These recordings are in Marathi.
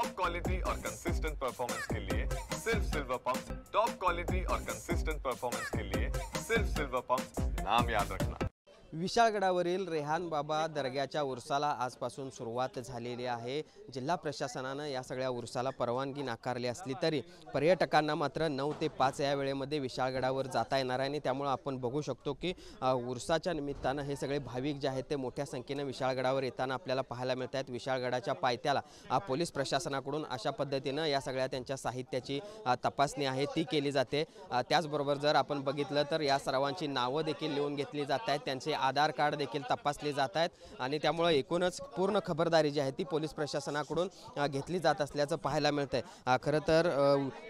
टॉप क्वालिटी और कंसिस्टेंट परफॉर्मेंस के लिए सिर्फ सिल्वर पंप। टॉप क्वालिटी और कंसिस्टेंट परफॉर्मेंस के लिए सिर्फ सिल्वर पंप, नाम याद रखना। विशाळगडावरील रेहान बाबा दर्ग्याच्या उरसाला आजपासून सुरुवात झालेली आहे। जिल्हा प्रशासनाने या सगळ्या उरसाला परवानगी नाकारली असली तरी पर्यटकांना मात्र 9 ते 5 या वेळेमध्ये विशाळगडावर जाता येणार आहे आणि त्यामुळे आपण बघू शकतो की उरसाच्या निमित्ताने हे सगळे भाविक जे आहेत ते मोठ्या संख्येने विशाळगडावर येताना आपल्याला पाहायला मिळत आहेत। विशाळगडाच्या पायथ्याला पोलीस प्रशासनाकडून अशा पद्धतीने या सगळ्या त्यांच्या साहित्याची तपासणी आहे ती केली जाते। त्याचबरोबर जर आपण बघितलं तर या सर्वांची नावं देखील लिहून घेतली जात आहेत, त्यांचे आधार कार्ड देखील तपासले जात आहेत आणि त्यामुळे एकूणच पूर्ण खबरदारी जी आहे ती पोलीस प्रशासनाकडून घेतली जात असल्याचं पाहायला मिळतंय। खरं तर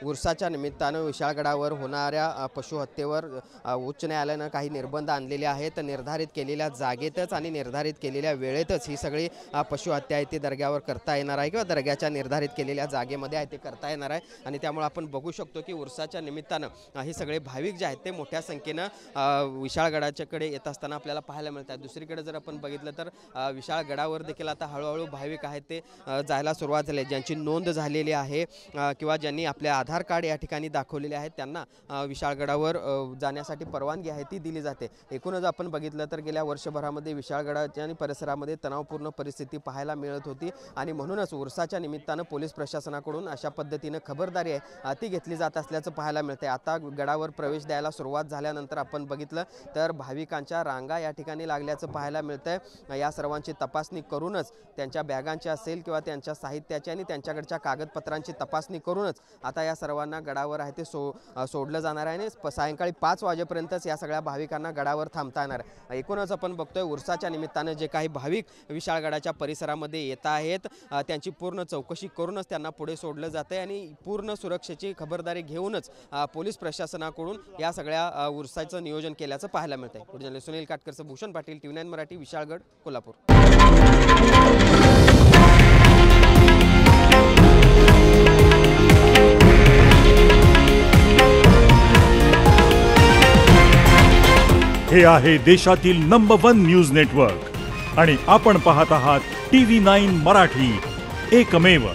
उरसाच्या निमित्तानं विशाळगडावर होणाऱ्या पशुहत्येवर उच्च न्यायालयानं काही निर्बंध आणलेले आहेत। निर्धारित केलेल्या जागेतच आणि निर्धारित केलेल्या वेळेतच ही सगळी पशुहत्या आहे ती दर्ग्यावर करता येणार आहे किंवा दर्ग्याच्या निर्धारित केलेल्या जागेमध्ये आहे ते करता येणार आहे आणि त्यामुळे आपण बघू शकतो की उरसाच्या निमित्तानं हे सगळे भाविक जे आहेत ते मोठ्या संख्येनं विशाळगडाच्याकडे येत असताना आपल्याला पाहायला मिळतात। दुसरीकडे जर आपण बघितलं तर विशाळगडावर देखील आता हळूहळू भाविक आहेत ते जायला सुरुवात झाली, ज्यांची नोंद झालेली आहे किंवा ज्यांनी आपले आधार कार्ड या ठिकाणी दाखवलेले आहेत त्यांना विशाळगडावर जाण्यासाठी परवानगी आहे ती दिली जाते। एकूणच आपण बघितलं तर गेल्या वर्षभरामध्ये विशाळगडाच्या आणि परिसरामध्ये तणावपूर्ण परिस्थिती पाहायला मिळत होती आणि म्हणूनच उरसाच्या निमित्तानं पोलीस प्रशासनाकडून अशा पद्धतीनं खबरदारी आहे ती घेतली जात असल्याचं पाहायला मिळते। आता गडावर प्रवेश द्यायला सुरुवात झाल्यानंतर आपण बघितलं तर भाविकांच्या रांगा या ठिकाणी लागल्याचं पाहायला मिळतंय। या सर्वांची तपासणी करूनच त्यांच्या बॅगांची असेल किंवा त्यांच्या साहित्याची आणि त्यांच्याकडच्या कागदपत्रांची तपासणी करूनच आता या सर्वांना गडावर आहे ते सोडलं जाणार आहे आणि सायंकाळी 5 वाजेपर्यंतच या सगळ्या भाविकांना गडावर थांबता येणार आहे। एकूणच आपण बघतोय उरसाच्या निमित्तानं जे काही भाविक विशाळगडाच्या परिसरामध्ये येत आहेत त्यांची पूर्ण चौकशी करूनच त्यांना पुढे सोडलं जातंय आणि पूर्ण सुरक्षेची खबरदारी घेऊनच पोलीस प्रशासनाकडून या सगळ्या उरसाचं नियोजन केल्याचं पाहायला मिळतंय। पुढे सुनील काटकरचं भूषण पाटील, TV9 मराठी, विशाळगड, कोल्हापूर। हे आहे देशातील नंबर 1 न्यूज नेटवर्क आणि आपण पाहत आहात TV9 मराठी, एकमेव।